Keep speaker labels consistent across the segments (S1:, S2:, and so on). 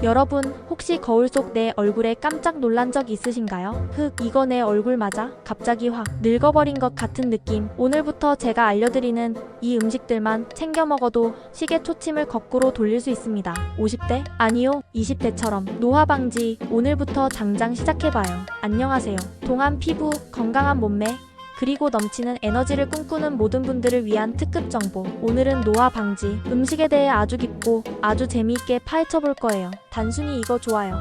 S1: 여러분, 혹시 거울 속 내 얼굴에 깜짝 놀란 적 있으신가요? 이거 내 얼굴 맞아? 갑자기 확 늙어버린 것 같은 느낌. 오늘부터 제가 알려드리는 이 음식들만 챙겨 먹어도 시계 초침을 거꾸로 돌릴 수 있습니다. 50대? 아니요, 20대처럼 노화 방지. 오늘부터 당장 시작해봐요. 안녕하세요. 동안 피부, 건강한 몸매, 그리고 넘치는 에너지를 꿈꾸는 모든 분들을 위한 특급 정보. 오늘은 노화 방지, 음식에 대해 아주 깊고 아주 재미있게 파헤쳐 볼 거예요. 단순히 이거 좋아요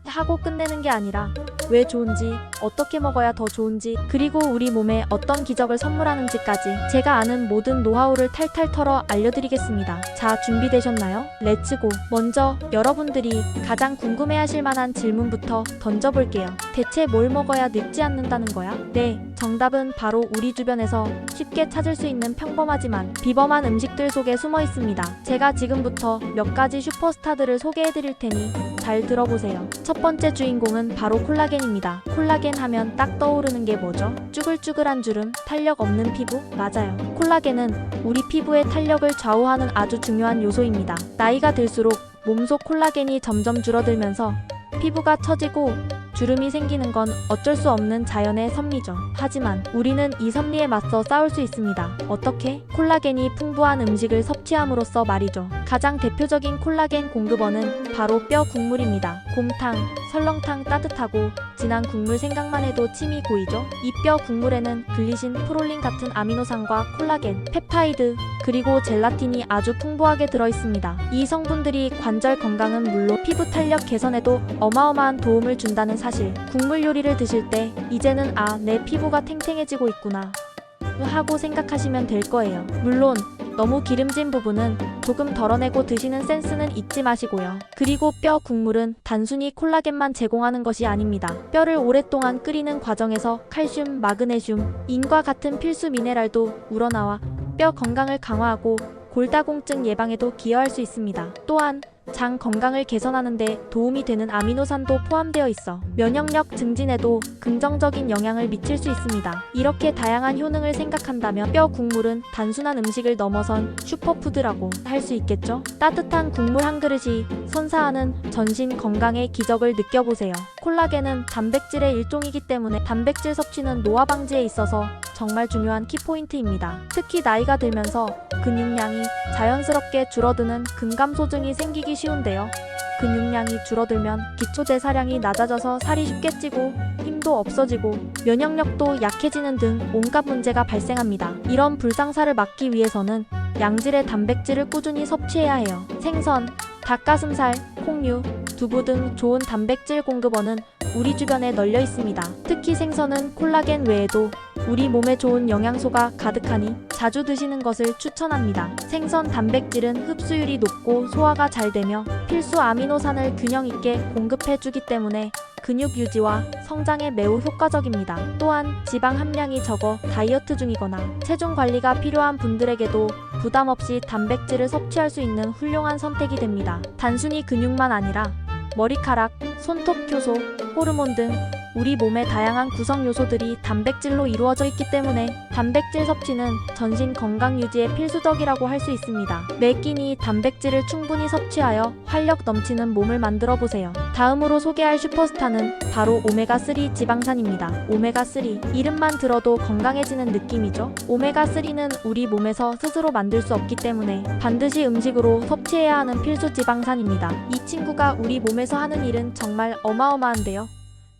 S1: 하고 끝내는 게 아니라 왜 좋은지, 어떻게 먹어야 더 좋은지, 그리고 우리 몸에 어떤 기적을 선물하는지까지 제가 아는 모든 노하우를 탈탈 털어 알려드리겠습니다. 자, 준비되셨나요? 렛츠고! 먼저 여러분들이 가장 궁금해하실 만한 질문부터 던져볼게요. 대체 뭘 먹어야 늙지 않는다는 거야? 네, 정답은 바로 우리 주변에서 쉽게 찾을 수 있는 평범하지만 비범한 음식들 속에 숨어 있습니다. 제가 지금부터 몇 가지 슈퍼스타들을 소개해드릴 테니 잘 들어보세요. 첫 번째 주인공은 바로 콜라겐입니다. 콜라겐 하면 딱 떠오르는 게 뭐죠? 쭈글쭈글한 주름, 탄력 없는 피부? 맞아요. 콜라겐은 우리 피부의 탄력을 좌우하는 아주 중요한 요소입니다. 나이가 들수록 몸속 콜라겐이 점점 줄어들면서 피부가 처지고 주름이 생기는 건 어쩔 수 없는 자연의 섭리죠. 하지만 우리는 이 섭리에 맞서 싸울 수 있습니다. 어떻게? 콜라겐이 풍부한 음식을 섭취함으로써 말이죠. 가장 대표적인 콜라겐 공급원은 바로 뼈 국물입니다. 곰탕, 설렁탕 따뜻하고 진한 국물 생각만 해도 침이 고이죠. 이 뼈 국물에는 글리신, 프롤린 같은 아미노산과 콜라겐, 펩타이드, 그리고 젤라틴이 아주 풍부하게 들어있습니다. 이 성분들이 관절 건강은 물론 피부 탄력 개선에도 어마어마한 도움을 준다는 사실. 국물 요리를 드실 때 이제는 내 피부가 탱탱해지고 있구나 하고 생각하시면 될 거예요. 물론 너무 기름진 부분은 조금 덜어내고 드시는 센스는 잊지 마시고요. 그리고 뼈 국물은 단순히 콜라겐만 제공하는 것이 아닙니다. 뼈를 오랫동안 끓이는 과정에서 칼슘, 마그네슘, 인과 같은 필수 미네랄도 우러나와 뼈 건강을 강화하고 골다공증 예방에도 기여할 수 있습니다. 또한 장 건강을 개선하는 데 도움이 되는 아미노산도 포함되어 있어 면역력 증진에도 긍정적인 영향을 미칠 수 있습니다. 이렇게 다양한 효능을 생각한다면 뼈 국물은 단순한 음식을 넘어선 슈퍼푸드라고 할 수 있겠죠? 따뜻한 국물 한 그릇이 선사하는 전신 건강의 기적을 느껴보세요. 콜라겐은 단백질의 일종이기 때문에 단백질 섭취는 노화 방지에 있어서 정말 중요한 키포인트입니다. 특히 나이가 들면서 근육량이 자연스럽게 줄어드는 근감소증이 생기기 쉬운데요. 근육량이 줄어들면 기초대사량이 낮아져서 살이 쉽게 찌고 힘도 없어지고 면역력도 약해지는 등 온갖 문제가 발생합니다. 이런 불상사를 막기 위해서는 양질의 단백질을 꾸준히 섭취해야 해요. 생선, 닭가슴살, 콩류, 두부 등 좋은 단백질 공급원은 우리 주변에 널려 있습니다. 특히 생선은 콜라겐 외에도 우리 몸에 좋은 영양소가 가득하니 자주 드시는 것을 추천합니다. 생선 단백질은 흡수율이 높고 소화가 잘 되며 필수 아미노산을 균형 있게 공급해주기 때문에 근육 유지와 성장에 매우 효과적입니다. 또한 지방 함량이 적어 다이어트 중이거나 체중 관리가 필요한 분들에게도 부담 없이 단백질을 섭취할 수 있는 훌륭한 선택이 됩니다. 단순히 근육만 아니라 머리카락, 손톱 효소, 호르몬 등 우리 몸의 다양한 구성 요소들이 단백질로 이루어져 있기 때문에 단백질 섭취는 전신 건강 유지에 필수적이라고 할 수 있습니다. 매 끼니 단백질을 충분히 섭취하여 활력 넘치는 몸을 만들어 보세요. 다음으로 소개할 슈퍼스타는 바로 오메가3 지방산입니다. 오메가3, 이름만 들어도 건강해지는 느낌이죠. 오메가3는 우리 몸에서 스스로 만들 수 없기 때문에 반드시 음식으로 섭취해야 하는 필수 지방산입니다. 이 친구가 우리 몸에서 하는 일은 정말 어마어마한데요.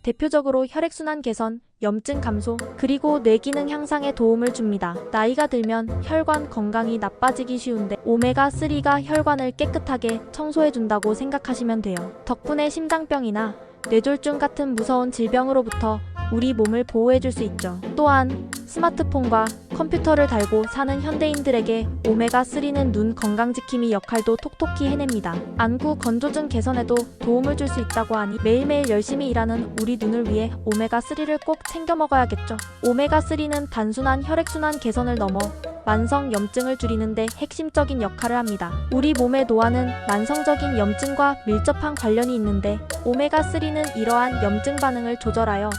S1: 대표적으로 혈액순환 개선, 염증 감소, 그리고 뇌기능 향상에 도움을 줍니다. 나이가 들면 혈관 건강이 나빠지기 쉬운데 오메가3가 혈관을 깨끗하게 청소해준다고 생각하시면 돼요. 덕분에 심장병이나 뇌졸중 같은 무서운 질병으로부터 우리 몸을 보호해줄 수 있죠. 또한 스마트폰과 컴퓨터를 달고 사는 현대인들에게 오메가3는 눈 건강지킴이 역할도 톡톡히 해냅니다. 안구 건조증 개선에도 도움을 줄 수 있다고 하니 매일매일 열심히 일하는 우리 눈을 위해 오메가3를 꼭 챙겨 먹어야겠죠. 오메가3는 단순한 혈액순환 개선을 넘어 만성 염증을 줄이는 데 핵심적인 역할을 합니다. 우리 몸의 노화는 만성적인 염증과 밀접한 관련이 있는데 오메가3는 이러한 염증 반응을 조절하여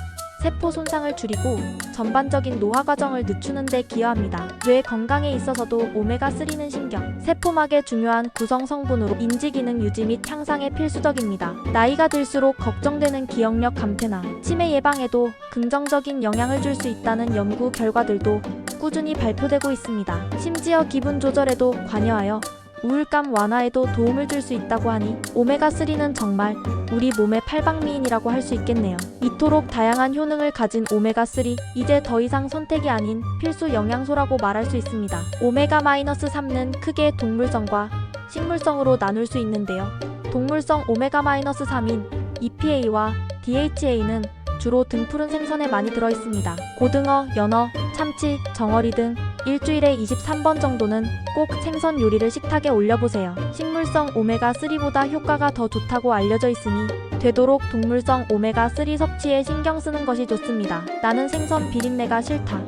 S1: 세포 손상을 줄이고 전반적인 노화 과정을 늦추는 데 기여합니다. 뇌 건강에 있어서도 오메가3는 신경, 세포막의 중요한 구성 성분으로 인지 기능 유지 및 향상에 필수적입니다. 나이가 들수록 걱정되는 기억력 감퇴나 치매 예방에도 긍정적인 영향을 줄 수 있다는 연구 결과들도 꾸준히 발표되고 있습니다. 심지어 기분 조절에도 관여하여 우울감 완화에도 도움을 줄 수 있다고 하니 오메가3는 정말 우리 몸의 팔방미인이라고 할 수 있겠네요. 이토록 다양한 효능을 가진 오메가3, 이제 더 이상 선택이 아닌 필수 영양소라고 말할 수 있습니다. 오메가-3는 크게 동물성과 식물성으로 나눌 수 있는데요. 동물성 오메가-3인 EPA와 DHA는 주로 등푸른 생선에 많이 들어있습니다. 고등어, 연어, 참치, 정어리 등 일주일에 23번 정도는 꼭 생선 요리를 식탁에 올려보세요. 식물성 오메가3보다 효과가 더 좋다고 알려져 있으니 되도록 동물성 오메가3 섭취에 신경 쓰는 것이 좋습니다. 나는 생선 비린내가 싫다,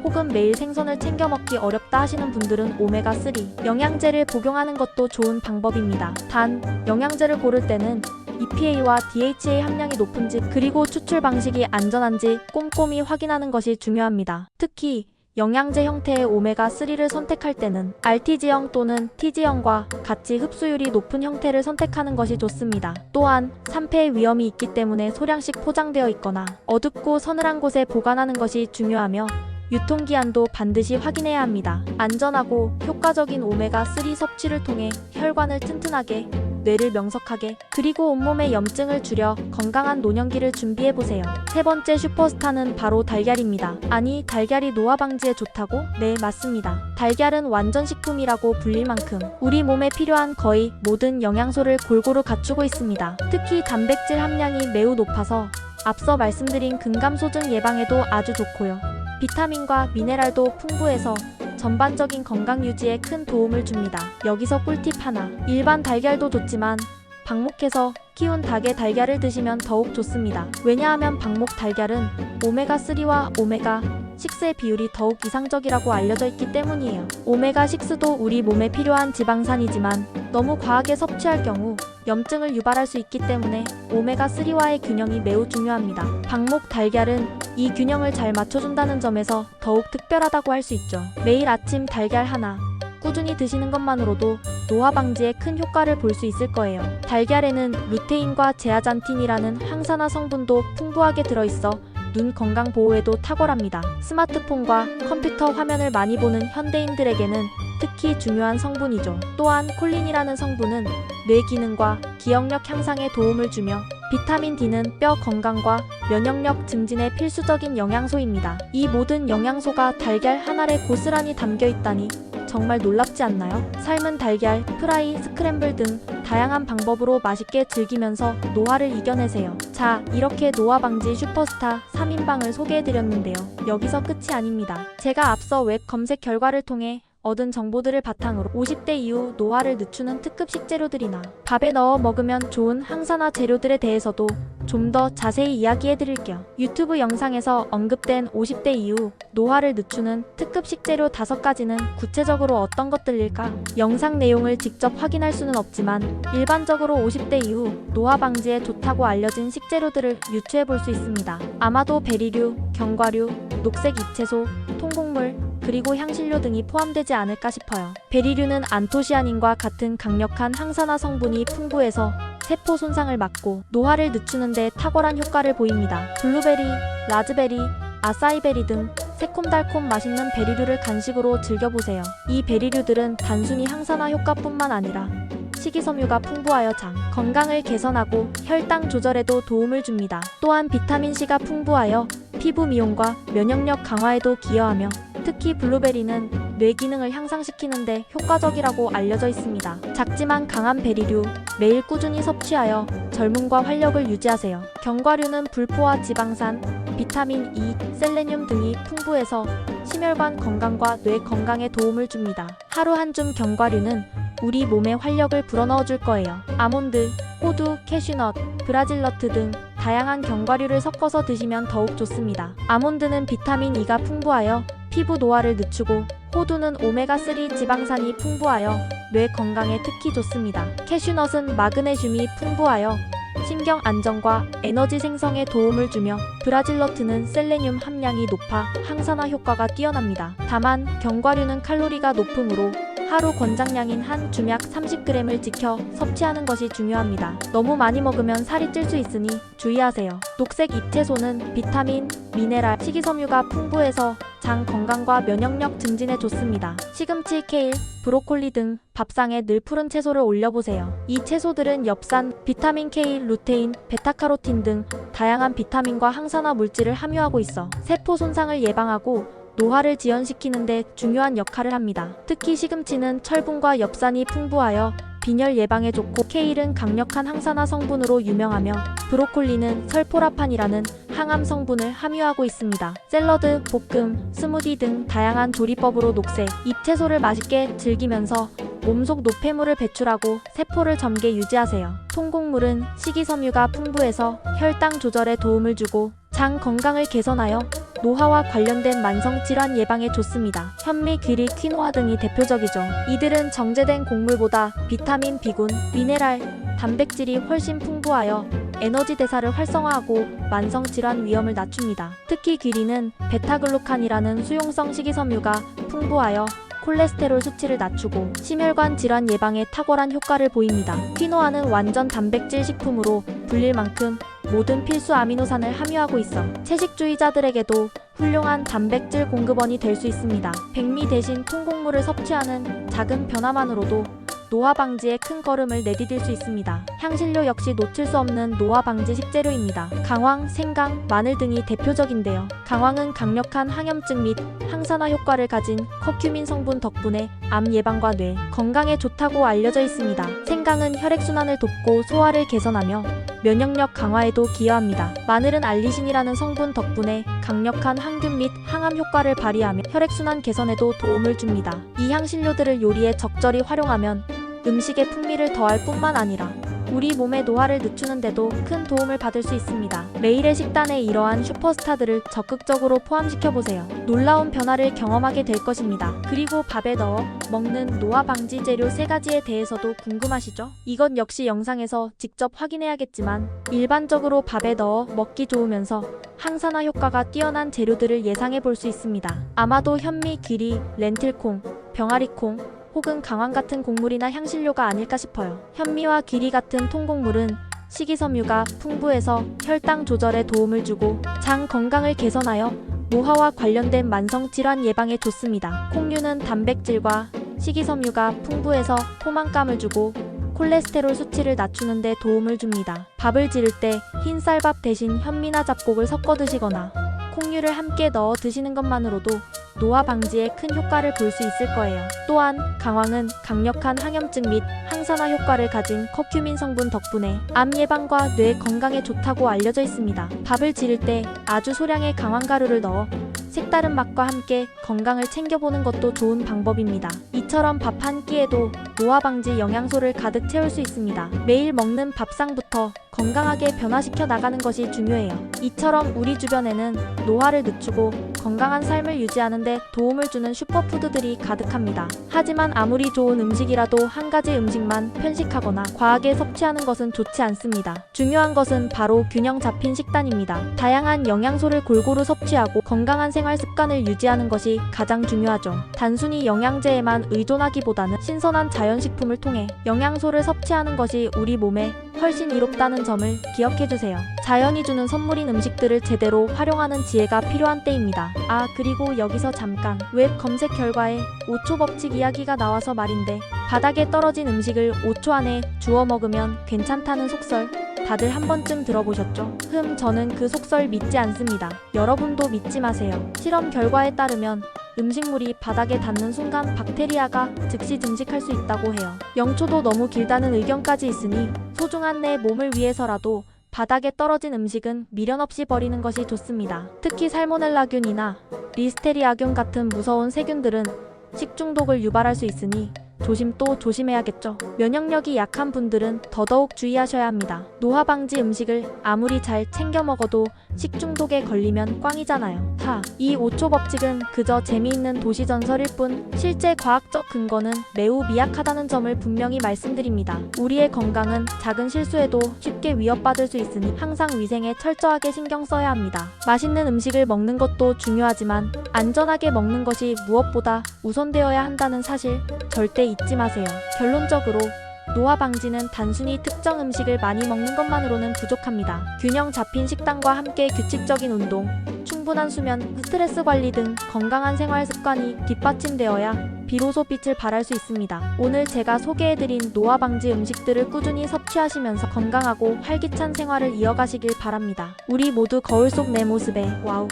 S1: 혹은 매일 생선을 챙겨 먹기 어렵다 하시는 분들은 오메가3 영양제를 복용하는 것도 좋은 방법입니다. 단, 영양제를 고를 때는 EPA와 DHA 함량이 높은지 그리고 추출 방식이 안전한지 꼼꼼히 확인하는 것이 중요합니다. 특히 영양제 형태의 오메가3를 선택할 때는 RTG형 또는 TG형과 같이 흡수율이 높은 형태를 선택하는 것이 좋습니다. 또한 산패 위험이 있기 때문에 소량씩 포장되어 있거나 어둡고 서늘한 곳에 보관하는 것이 중요하며 유통기한도 반드시 확인해야 합니다. 안전하고 효과적인 오메가3 섭취를 통해 혈관을 튼튼하게, 뇌를 명석하게, 그리고 온몸의 염증을 줄여 건강한 노년기를 준비해보세요. 세 번째 슈퍼스타는 바로 달걀입니다. 아니, 달걀이 노화 방지에 좋다고? 네, 맞습니다. 달걀은 완전 식품이라고 불릴 만큼 우리 몸에 필요한 거의 모든 영양소를 골고루 갖추고 있습니다. 특히 단백질 함량이 매우 높아서 앞서 말씀드린 근감소증 예방에도 아주 좋고요. 비타민과 미네랄도 풍부해서 전반적인 건강 유지에 큰 도움을 줍니다. 여기서 꿀팁 하나. 일반 달걀도 좋지만 방목해서 키운 닭의 달걀을 드시면 더욱 좋습니다. 왜냐하면 방목 달걀은 오메가3와 오메가6의 비율이 더욱 이상적이라고 알려져 있기 때문이에요. 오메가6도 우리 몸에 필요한 지방산이지만 너무 과하게 섭취할 경우 염증을 유발할 수 있기 때문에 오메가3와의 균형이 매우 중요합니다. 방목 달걀은 이 균형을 잘 맞춰준다는 점에서 더욱 특별하다고 할 수 있죠. 매일 아침 달걀 하나 꾸준히 드시는 것만으로도 노화 방지에 큰 효과를 볼 수 있을 거예요. 달걀에는 루테인과 제아잔틴이라는 항산화 성분도 풍부하게 들어있어 눈 건강 보호에도 탁월합니다. 스마트폰과 컴퓨터 화면을 많이 보는 현대인들에게는 특히 중요한 성분이죠. 또한 콜린이라는 성분은 뇌 기능과 기억력 향상에 도움을 주며 비타민 D는 뼈 건강과 면역력 증진에 필수적인 영양소입니다. 이 모든 영양소가 달걀 한 알에 고스란히 담겨 있다니 정말 놀랍지 않나요? 삶은 달걀, 프라이, 스크램블 등 다양한 방법으로 맛있게 즐기면서 노화를 이겨내세요. 자, 이렇게 노화 방지 슈퍼스타 3인방을 소개해드렸는데요. 여기서 끝이 아닙니다. 제가 앞서 웹 검색 결과를 통해 얻은 정보들을 바탕으로 50대 이후 노화를 늦추는 특급 식재료들이나 밥에 넣어 먹으면 좋은 항산화 재료들에 대해서도 좀 더 자세히 이야기해드릴게요. 유튜브 영상에서 언급된 50대 이후 노화를 늦추는 특급 식재료 5가지는 구체적으로 어떤 것들일까? 영상 내용을 직접 확인할 수는 없지만 일반적으로 50대 이후 노화 방지에 좋다고 알려진 식재료들을 유추해볼 수 있습니다. 아마도 베리류, 견과류, 녹색 잎채소, 통곡물, 그리고 향신료 등이 포함되지 않을까 싶어요. 베리류는 안토시아닌과 같은 강력한 항산화 성분이 풍부해서 세포 손상을 막고 노화를 늦추는 데 탁월한 효과를 보입니다. 블루베리, 라즈베리, 아사이베리 등 새콤달콤 맛있는 베리류를 간식으로 즐겨보세요. 이 베리류들은 단순히 항산화 효과뿐만 아니라 식이섬유가 풍부하여 장 건강을 개선하고 혈당 조절에도 도움을 줍니다. 또한 비타민C가 풍부하여 피부 미용과 면역력 강화에도 기여하며 특히 블루베리는 뇌 기능을 향상시키는데 효과적이라고 알려져 있습니다. 작지만 강한 베리류, 매일 꾸준히 섭취하여 젊음과 활력을 유지하세요. 견과류는 불포화 지방산, 비타민 E, 셀레늄 등이 풍부해서 심혈관 건강과 뇌 건강에 도움을 줍니다. 하루 한 줌 견과류는 우리 몸에 활력을 불어넣어 줄 거예요. 아몬드, 호두, 캐슈넛, 브라질너트 등 다양한 견과류를 섞어서 드시면 더욱 좋습니다. 아몬드는 비타민 E가 풍부하여 피부 노화를 늦추고 호두는 오메가3 지방산이 풍부하여 뇌 건강에 특히 좋습니다. 캐슈넛은 마그네슘이 풍부하여 신경 안정과 에너지 생성에 도움을 주며 브라질너트는 셀레늄 함량이 높아 항산화 효과가 뛰어납니다. 다만 견과류는 칼로리가 높으므로 하루 권장량인 한 주약 30g을 지켜 섭취하는 것이 중요합니다. 너무 많이 먹으면 살이 찔 수 있으니 주의하세요. 녹색 잎채소는 비타민, 미네랄, 식이섬유가 풍부해서 장 건강과 면역력 증진에 좋습니다. 시금치, 케일, 브로콜리 등 밥상에 늘 푸른 채소를 올려보세요. 이 채소들은 엽산, 비타민 K, 루테인, 베타카로틴 등 다양한 비타민과 항산화 물질을 함유하고 있어 세포 손상을 예방하고 노화를 지연시키는 데 중요한 역할을 합니다. 특히 시금치는 철분과 엽산이 풍부하여 빈혈 예방에 좋고 케일은 강력한 항산화 성분으로 유명하며 브로콜리는 설포라판이라는 항암 성분을 함유하고 있습니다. 샐러드, 볶음, 스무디 등 다양한 조리법으로 녹색 잎채소를 맛있게 즐기면서 몸속 노폐물을 배출하고 세포를 젊게 유지하세요. 통곡물은 식이섬유가 풍부해서 혈당 조절에 도움을 주고 장 건강을 개선하여 노화와 관련된 만성질환 예방에 좋습니다. 현미, 귀리, 퀴노아 등이 대표적이죠. 이들은 정제된 곡물보다 비타민, 비군, 미네랄, 단백질이 훨씬 풍부하여 에너지 대사를 활성화하고 만성질환 위험을 낮춥니다. 특히 귀리는 베타글루칸이라는 수용성 식이섬유가 풍부하여 콜레스테롤 수치를 낮추고 심혈관 질환 예방에 탁월한 효과를 보입니다. 퀴노아는 완전 단백질 식품으로 불릴 만큼 모든 필수 아미노산을 함유하고 있어 채식주의자들에게도 훌륭한 단백질 공급원이 될 수 있습니다. 백미 대신 통곡물을 섭취하는 작은 변화만으로도 노화 방지에 큰 걸음을 내디딜 수 있습니다. 향신료 역시 놓칠 수 없는 노화 방지 식재료입니다. 강황, 생강, 마늘 등이 대표적인데요. 강황은 강력한 항염증 및 항산화 효과를 가진 커큐민 성분 덕분에 암 예방과 뇌 건강에 좋다고 알려져 있습니다. 생강은 혈액순환을 돕고 소화를 개선하며 면역력 강화에도 기여합니다. 마늘은 알리신이라는 성분 덕분에 강력한 항균 및 항암 효과를 발휘하며 혈액순환 개선에도 도움을 줍니다. 이 향신료들을 요리에 적절히 활용하면 음식의 풍미를 더할 뿐만 아니라 우리 몸의 노화를 늦추는 데도 큰 도움을 받을 수 있습니다. 매일의 식단에 이러한 슈퍼스타들을 적극적으로 포함시켜보세요. 놀라운 변화를 경험하게 될 것입니다. 그리고 밥에 넣어 먹는 노화 방지 재료 3가지에 대해서도 궁금하시죠? 이건 역시 영상에서 직접 확인해야겠지만 일반적으로 밥에 넣어 먹기 좋으면서 항산화 효과가 뛰어난 재료들을 예상해 볼 수 있습니다. 아마도 현미, 귀리, 렌틸콩, 병아리콩, 혹은 강황 같은 곡물이나 향신료가 아닐까 싶어요. 현미와 귀리 같은 통곡물은 식이섬유가 풍부해서 혈당 조절에 도움을 주고 장 건강을 개선하여 노화와 관련된 만성질환 예방에 좋습니다. 콩류는 단백질과 식이섬유가 풍부해서 포만감을 주고 콜레스테롤 수치를 낮추는 데 도움을 줍니다. 밥을 지을 때 흰 쌀밥 대신 현미나 잡곡을 섞어 드시거나 콩류를 함께 넣어 드시는 것만으로도 노화 방지에 큰 효과를 볼 수 있을 거예요. 또한 강황은 강력한 항염증 및 항산화 효과를 가진 커큐민 성분 덕분에 암 예방과 뇌 건강에 좋다고 알려져 있습니다. 밥을 지을 때 아주 소량의 강황가루를 넣어 색다른 맛과 함께 건강을 챙겨보는 것도 좋은 방법입니다. 이처럼 밥 한 끼에도 노화 방지 영양소를 가득 채울 수 있습니다. 매일 먹는 밥상부터 건강하게 변화시켜 나가는 것이 중요해요. 이처럼 우리 주변에는 노화를 늦추고 건강한 삶을 유지하는 데 도움을 주는 슈퍼푸드들이 가득합니다. 하지만 아무리 좋은 음식이라도 한 가지 음식만 편식하거나 과하게 섭취하는 것은 좋지 않습니다. 중요한 것은 바로 균형 잡힌 식단입니다. 다양한 영양소를 골고루 섭취하고 건강한 생활 습관을 유지하는 것이 가장 중요하죠. 단순히 영양제에만 의존하기보다는 신선한 자연식품을 통해 영양소를 섭취하는 것이 우리 몸에 훨씬 이롭다는 점을 기억해주세요. 자연이 주는 선물인 음식들을 제대로 활용하는 지혜가 필요한 때입니다. 아, 그리고 여기서 잠깐 웹 검색 결과에 5초 법칙 이야기가 나와서 말인데, 바닥에 떨어진 음식을 5초 안에 주워 먹으면 괜찮다는 속설 다들 한 번쯤 들어보셨죠? 저는 그 속설 믿지 않습니다. 여러분도 믿지 마세요. 실험 결과에 따르면 음식물이 바닥에 닿는 순간 박테리아가 즉시 증식할 수 있다고 해요. 0초도 너무 길다는 의견까지 있으니 소중한 내 몸을 위해서라도 바닥에 떨어진 음식은 미련 없이 버리는 것이 좋습니다. 특히 살모넬라균이나 리스테리아균 같은 무서운 세균들은 식중독을 유발할 수 있으니 조심 또 조심해야겠죠. 면역력이 약한 분들은 더더욱 주의하셔야 합니다. 노화 방지 음식을 아무리 잘 챙겨 먹어도 식중독에 걸리면 꽝이잖아요. 이 5초 법칙은 그저 재미있는 도시전설일 뿐 실제 과학적 근거는 매우 미약하다는 점을 분명히 말씀드립니다. 우리의 건강은 작은 실수에도 쉽게 위협받을 수 있으니 항상 위생에 철저하게 신경 써야 합니다. 맛있는 음식을 먹는 것도 중요하지만 안전하게 먹는 것이 무엇보다 우선되어야 한다는 사실 절대 잊지 마세요. 결론적으로 노화 방지는 단순히 특정 음식을 많이 먹는 것만으로는 부족합니다. 균형 잡힌 식단과 함께 규칙적인 운동, 충분한 수면, 스트레스 관리 등 건강한 생활 습관이 뒷받침되어야 비로소 빛을 발할 수 있습니다. 오늘 제가 소개해드린 노화 방지 음식들을 꾸준히 섭취하시면서 건강하고 활기찬 생활을 이어가시길 바랍니다. 우리 모두 거울 속 내 모습에 와우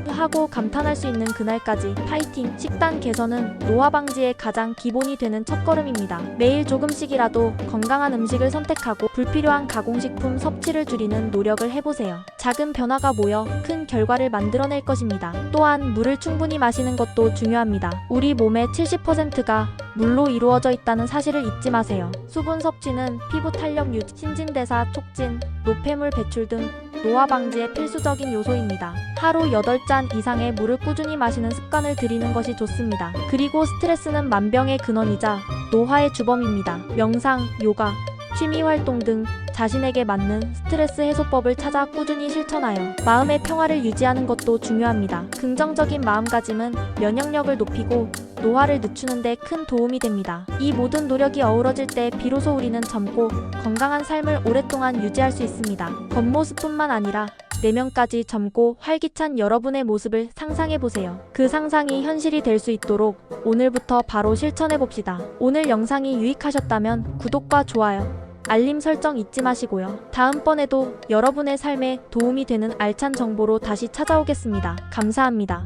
S1: 하고 감탄할 수 있는 그날까지 파이팅! 식단 개선은 노화 방지의 가장 기본이 되는 첫걸음입니다. 매일 조금씩이라도 건강한 음식을 선택하고 불필요한 가공식품 섭취를 줄이는 노력을 해보세요. 작은 변화가 모여 큰 결과를 만들어낼 것입니다. 또한 물을 충분히 마시는 것도 중요합니다. 우리 몸의 70%가 물로 이루어져 있다는 사실을 잊지 마세요. 수분 섭취는 피부 탄력 유지, 신진대사 촉진, 노폐물 배출 등 노화 방지의 필수적인 요소입니다. 하루 8잔 이상의 물을 꾸준히 마시는 습관을 들이는 것이 좋습니다. 그리고 스트레스는 만병의 근원이자 노화의 주범입니다. 명상, 요가, 취미 활동 등 자신에게 맞는 스트레스 해소법을 찾아 꾸준히 실천하여 마음의 평화를 유지하는 것도 중요합니다. 긍정적인 마음가짐은 면역력을 높이고 노화를 늦추는 데 큰 도움이 됩니다. 이 모든 노력이 어우러질 때 비로소 우리는 젊고 건강한 삶을 오랫동안 유지할 수 있습니다. 겉모습뿐만 아니라 내면까지 젊고 활기찬 여러분의 모습을 상상해보세요. 그 상상이 현실이 될 수 있도록 오늘부터 바로 실천해봅시다. 오늘 영상이 유익하셨다면 구독과 좋아요, 알림 설정 잊지 마시고요. 다음번에도 여러분의 삶에 도움이 되는 알찬 정보로 다시 찾아오겠습니다. 감사합니다.